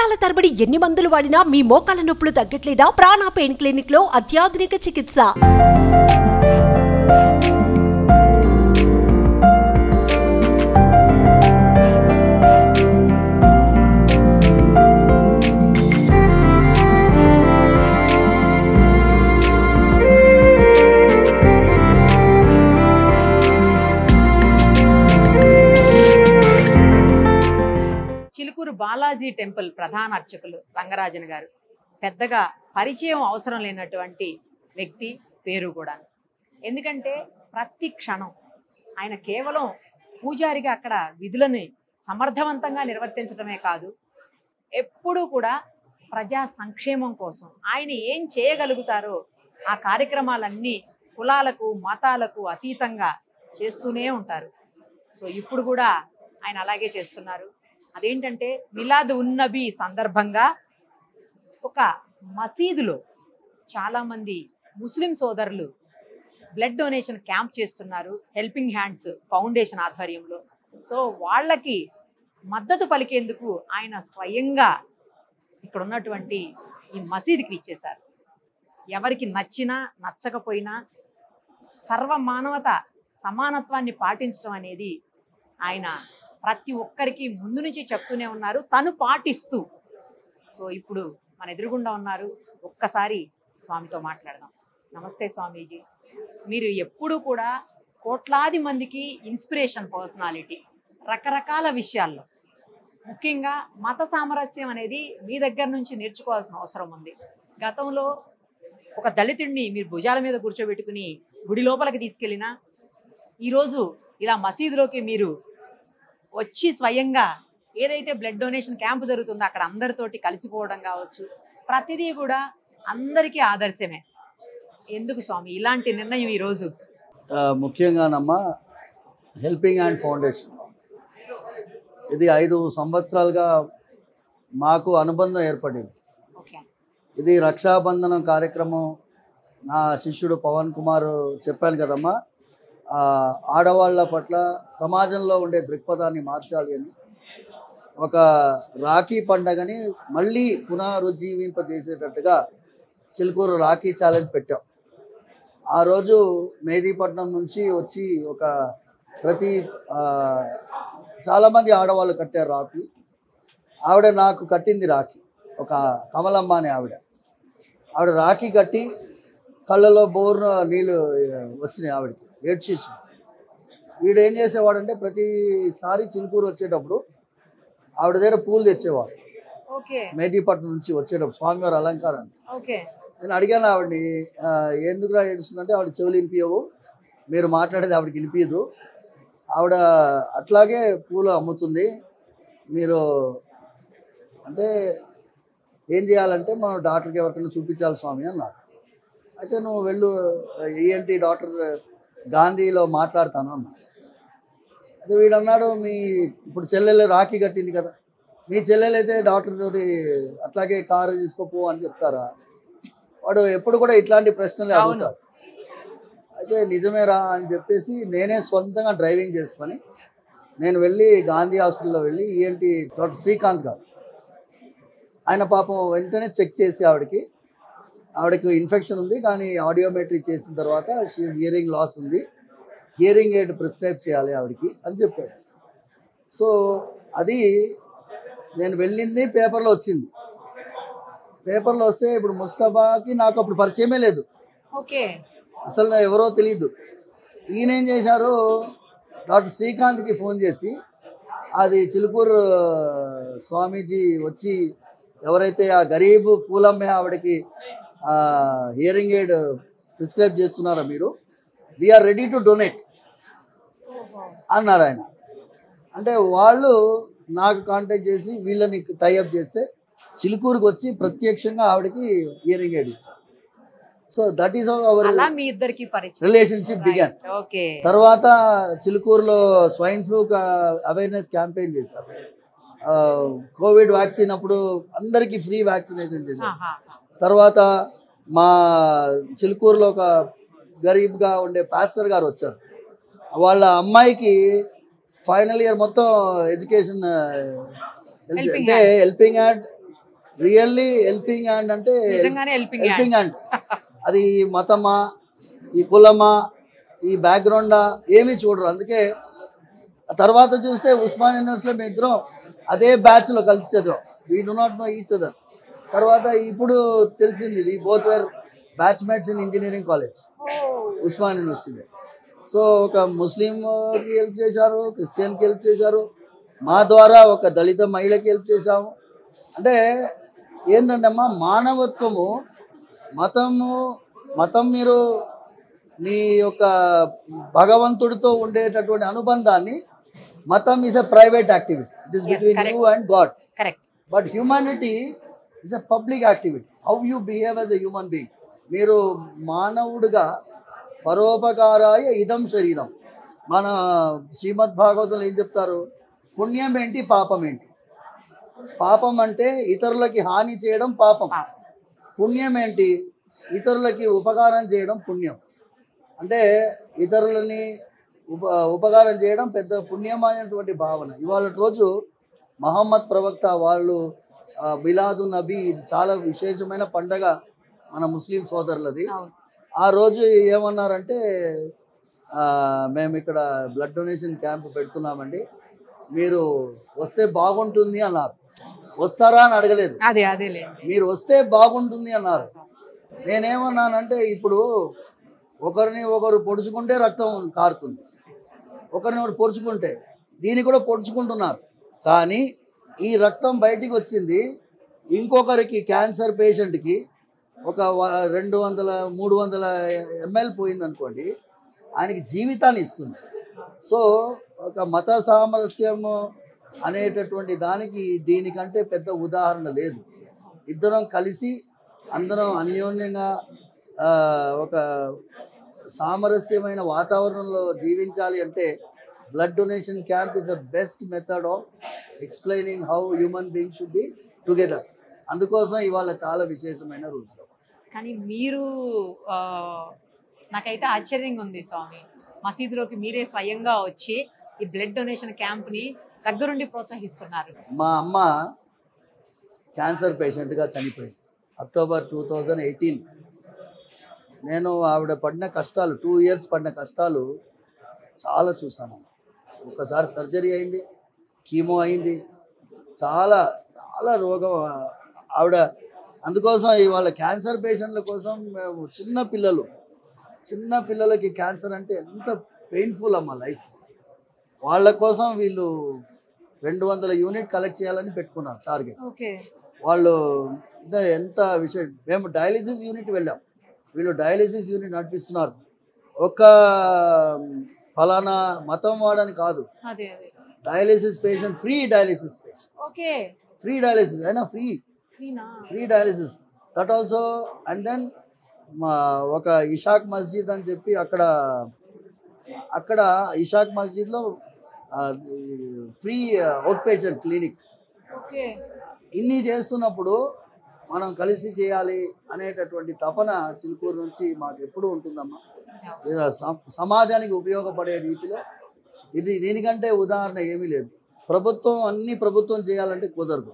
సంవత్సరాల తరబడి ఎన్ని మందులు వాడినా మీ మోకాల నొప్పులు తగ్గట్లేదా? ప్రాణ పెయిన్ క్లినిక్ లో అత్యాధునిక చికిత్స. చిలుకూరు బాలాజీ టెంపుల్ ప్రధాన అర్చకులు రంగరాజన్ గారు పెద్దగా పరిచయం అవసరం లేనటువంటి వ్యక్తి పేరు కూడా. ఎందుకంటే ప్రతి క్షణం ఆయన కేవలం పూజారిగా అక్కడ విధులను సమర్థవంతంగా నిర్వర్తించడమే కాదు, ఎప్పుడూ కూడా ప్రజా సంక్షేమం కోసం ఆయన ఏం చేయగలుగుతారో ఆ కార్యక్రమాలన్నీ కులాలకు మతాలకు అతీతంగా చేస్తూనే ఉంటారు. సో ఇప్పుడు కూడా ఆయన అలాగే చేస్తున్నారు. అదేంటంటే మిలాద్ ఉన్ నబీ సందర్భంగా ఒక మసీదులో చాలామంది ముస్లిం సోదరులు బ్లడ్ డొనేషన్ క్యాంప్ చేస్తున్నారు హెల్పింగ్ హ్యాండ్స్ ఫౌండేషన్ ఆధ్వర్యంలో. సో వాళ్ళకి మద్దతు పలికేందుకు ఆయన స్వయంగా ఇక్కడ ఉన్నటువంటి ఈ మసీదుకి ఇచ్చేశారు. ఎవరికి నచ్చినా నచ్చకపోయినా సర్వమానవత సమానత్వాన్ని పాటించడం అనేది ఆయన ప్రతి ఒక్కరికి ముందు నుంచి చెప్తూనే ఉన్నారు, తను పాటిస్తూ. సో ఇప్పుడు మన ఎదురుగుండా ఉన్నారు, ఒక్కసారి స్వామితో మాట్లాడదాం. నమస్తే స్వామీజీ. మీరు ఎప్పుడూ కూడా కోట్లాది మందికి ఇన్స్పిరేషన్ పర్సనాలిటీ, రకరకాల విషయాల్లో, ముఖ్యంగా మత సామరస్యం అనేది మీ దగ్గర నుంచి నేర్చుకోవాల్సిన అవసరం ఉంది. గతంలో ఒక దళితుడిని మీరు భుజాల మీద కూర్చోబెట్టుకుని గుడి లోపలికి తీసుకెళ్ళినా, ఈరోజు ఇలా మసీదులోకి మీరు వచ్చి స్వయంగా ఏదైతే బ్లడ్ డొనేషన్ క్యాంపు జరుగుతుందో అక్కడ అందరితోటి కలిసిపోవడం కావచ్చు, ప్రతిదీ కూడా అందరికీ ఆదర్శమే. ఎందుకు స్వామి ఇలాంటి నిర్ణయం ఈరోజు? ముఖ్యంగానమ్మా హెల్పింగ్ హ్యాండ్ ఫౌండేషన్ ఇది 5 సంవత్సరాలుగా మాకు అనుబంధం ఏర్పడింది. ఇది రక్షాబంధనం కార్యక్రమం. నా శిష్యుడు పవన్ కుమార్ చెప్పాను కదమ్మా, ఆడవాళ్ళ పట్ల సమాజంలో ఉండే దృక్పథాన్ని మార్చాలి అని ఒక రాఖీ పండగని మళ్ళీ పునరుజ్జీవింపజేసేటట్టుగా చిలుకూరు రాఖీ ఛాలెంజ్ పెట్టాం. ఆ రోజు మెహదీపట్నం నుంచి వచ్చి ఒక చాలామంది ఆడవాళ్ళు కట్టారు రాఖీ. ఆవిడ నాకు కట్టింది రాఖీ, ఒక కమలమ్మ అనే ఆవిడ రాఖీ కట్టి కళ్ళలో బోర్న నీళ్ళు వచ్చినాయి, ఆవిడకి ఏడ్చేసి. వీడు ఏం చేసేవాడంటే ప్రతిసారి చిలుకూరు వచ్చేటప్పుడు ఆవిడ దగ్గర పూలు తెచ్చేవాడు. మెహదీపట్నం నుంచి వచ్చేటప్పుడు స్వామివారి అలంకారాన్ని. నేను అడిగాను ఆవిడని, ఎందుకురా ఏడుస్తుందంటే ఆవిడ చెవులు వినిపించవు, మీరు మాట్లాడేది ఆవిడకి వినిపించదు, ఆవిడ అట్లాగే పూలు అమ్ముతుంది, మీరు అంటే ఏం చేయాలంటే మనం డాక్టర్కి ఎవరికైనా చూపించాలి స్వామి అన్నాడు. అయితే నువ్వు వెళ్ళు ఏంటి డాక్టర్ గాంధీలో మాట్లాడతాను అన్నా. అయితే వీడు అన్నాడు, ఇప్పుడు చెల్లెలు రాఖీ కట్టింది కదా, మీ చెల్లెలు అయితే డాక్టర్ తోటి అట్లాగే కారు తీసుకోపో అని చెప్తారా? వాడు ఎప్పుడు కూడా ఇట్లాంటి ప్రశ్నలు అడుగుతారు. అయితే నిజమేరా అని చెప్పేసి నేనే సొంతంగా డ్రైవింగ్ చేసుకొని నేను వెళ్ళి గాంధీ హాస్పిటల్లో వెళ్ళి ఏంటి డాక్టర్ శ్రీకాంత్ గారు, ఆయన పాపం వెంటనే చెక్ చేసి ఆవిడకి ఇన్ఫెక్షన్ ఉంది, కానీ ఆడియోమెట్రీ చేసిన తర్వాత షీఈస్ హియరింగ్ లాస్ ఉంది, హియరింగ్ ఎయిడ్ ప్రిస్క్రైబ్ చేయాలి ఆవిడకి అని చెప్పాడు. సో అది నేను వెళ్ళింది పేపర్లో వచ్చింది. పేపర్లో వస్తే ఇప్పుడు ముస్తఫాకి నాకు అప్పుడు పరిచయమే లేదు, అసలు ఎవరో తెలియదు. ఈయన ఏం చేశారు, డాక్టర్ శ్రీకాంత్కి ఫోన్ చేసి అది చిలుకూరు స్వామీజీ వచ్చి ఎవరైతే ఆ గరీబ్ పూలమ్మే ఆవిడకి హియరింగ్ ఎయిడ్ ప్రిస్క్రైబ్ చేస్తున్నారా మీరు, వీఆర్ రెడీ టు డొనేట్ అన్నారు ఆయన. అంటే వాళ్ళు నాకు కాంటాక్ట్ చేసి వీళ్ళని టైఅప్ చేస్తే చిలుకూరుకి వచ్చి ప్రత్యక్షంగా ఆవిడకి హియరింగ్ ఎయిడ్ ఇచ్చారు. So that is our relationship began. తర్వాత చిలుకూరులో స్వైన్ ఫ్లూ అవేర్నెస్ క్యాంపెయిన్ చేశారు. కోవిడ్ వ్యాక్సిన్ అప్పుడు అందరికీ ఫ్రీ వ్యాక్సినేషన్ చేశారు. తర్వాత మా చిలుకూరులో ఒక గరీబ్గా ఉండే పాస్టర్ గారు వచ్చారు. వాళ్ళ అమ్మాయికి ఫైనల్ ఇయర్ మొత్తం ఎడ్యుకేషన్ అంటే helping hand really helping hand అంటే నిజంగానే హెల్పింగ్ హెల్పింగ్ హ్యాండ్. అది మతమా, ఈ కులమా, ఈ బ్యాక్గ్రౌండా ఏమీ చూడరు. అందుకే తర్వాత చూస్తే ఉస్మాన్ యూనివర్సిటీలో మేము ఇద్దరం అదే బ్యాచ్లో కలిసి చదివాం. We do not know each other. తర్వాత ఇప్పుడు తెలిసింది we both were batchmates in engineering college Osman యూనివర్సిటీలో. సో ఒక ముస్లింకి హెల్ప్ చేశారు, క్రిస్టియన్కి హెల్ప్ చేశారు, మా ద్వారా ఒక దళిత మహిళకి హెల్ప్ చేశాము. అంటే ఏంటంటే అమ్మా, మానవత్వము, మతం మీరు మీ యొక్క భగవంతుడితో ఉండేటటువంటి అనుబంధాన్ని, మతం is a private activity, it is between you and God. Correct. But humanity is a public activity. How you behave as a human being. మీరు మానవుడిగా పరోపకారాయ ఇదం శరీరం. మన శ్రీమద్ భాగవతంలో ఏం చెప్తారు? పుణ్యం ఏంటి, పాపం ఏంటి? పాపం అంటే ఇతరులకి హాని చేయడం పాపం. పుణ్యం ఏంటి? ఇతరులకి ఉపకారం చేయడం పుణ్యం. అంటే ఇతరులని ఉపకారం చేయడం పెద్ద పుణ్యమైనటువంటి భావన. ఇవాళ రోజు మహమ్మద్ ప్రవక్త వాళ్ళు మిలాదు నబీ, ఇది చాలా విశేషమైన పండగ మన ముస్లిం సోదరులది. ఆ రోజు ఏమన్నారంటే, మేము ఇక్కడ బ్లడ్ డొనేషన్ క్యాంప్ పెడుతున్నామండి, మీరు వస్తే బాగుంటుంది అన్నారు. వస్తారా అని అడగలేదు, మీరు వస్తే బాగుంటుంది అన్నారు. నేనేమన్నానంటే, ఇప్పుడు ఒకరిని ఒకరు పొడుచుకుంటే రక్తం కారుతుంది, ఒకరిని ఒకరు పొడుచుకుంటే దీన్ని కూడా పొడుచుకుంటున్నారు. కానీ ఈ రక్తం బయటికి వచ్చింది ఇంకొకరికి, క్యాన్సర్ పేషెంట్కి ఒక 200-300 ml పోయిందనుకోండి, ఆయనకి జీవితాన్ని ఇస్తుంది. సో ఒక మత సామరస్యము అనేటటువంటి దానికి దీనికంటే పెద్ద ఉదాహరణ లేదు. ఇద్దరం కలిసి అందరం అన్యోన్యంగా ఒక సామరస్యమైన వాతావరణంలో జీవించాలి అంటే blood donation camp is the best method of explaining how human being should be together. అందుకోసం ఇవాళ చాలా విశేషమైన రోజు. కానీ మీరు, నాకైతే ఆశ్చర్యంగా ఉంది స్వామి, మసీదులోకి మీరే స్వయంగా వచ్చి ఈ బ్లడ్ డొనేషన్ క్యాంప్ని దగ్గరుండి ప్రోత్సహిస్తున్నారు. మా అమ్మ క్యాన్సర్ పేషెంట్గా చనిపోయింది అక్టోబర్ 2018. నేను ఆవిడ పడిన కష్టాలు, 2 years పడిన కష్టాలు చాలా చూసాను. ఒకసారి సర్జరీ అయింది, కీమో అయింది, చాలా చాలా రోగం ఆవిడ. అందుకోసం ఇవాళ క్యాన్సర్ పేషెంట్ల కోసం మేము చిన్న పిల్లలకి క్యాన్సర్ అంటే ఎంత పెయిన్ఫుల్ అమ్మ లైఫ్. వాళ్ళ కోసం వీళ్ళు 200 యూనిట్ కలెక్ట్ చేయాలని పెట్టుకున్నారు టార్గెట్. వాళ్ళు ఎంత విషయం. మేము డయాలిసిస్ యూనిట్ వెళ్ళాం, వీళ్ళు డయాలిసిస్ యూనిట్ నడిపిస్తున్నారు. ఒక ఫలానా మతం వాడని కాదు, dialysis patient, free dialysis patient, free dialysis అయినా free dialysis that also. And then ఒక ఇషాక్ మస్జిద్ అని చెప్పి అక్కడ ఇషాక్ మస్జిద్లో ఫ్రీ అవుట్ పేషెంట్ క్లినిక్. ఇన్ని చేస్తున్నప్పుడు మనం కలిసి చేయాలి అనేటటువంటి తపన చిలుకూరు నుంచి మాకు ఎప్పుడూ ఉంటుందమ్మా. సమాజానికి ఉపయోగపడే రీతిలో దీనికంటే ఉదాహరణ ఏమీ లేదు. ప్రభుత్వం చేయాలంటే కుదరదు.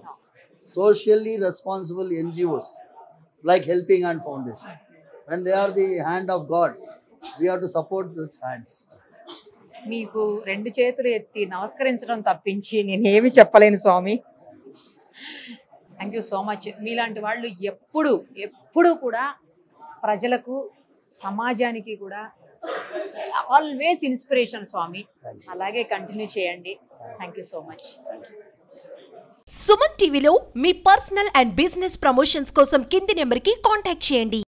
Socially responsible NGOs like Helping Hand Foundation, when they are the hand of God, we have to support those hands. మీకు 2 చేతులు ఎత్తి నమస్కరించడం తప్పించి నేనేమి చెప్పలేను స్వామి. Thank you so much. మీలాంటి వాళ్ళు ఎప్పుడు కూడా ప్రజలకు, సమాజానికి కూడా ఆల్వేస్ ఇన్స్పిరేషన్ స్వామి. అలాగే కంటిన్యూ చేయండి. Thank you so much. Suman టీవీలో మీ పర్సనల్ అండ్ బిజినెస్ ప్రమోషన్స్ కోసం కింది నెంబర్కి కాంటాక్ట్ చేయండి.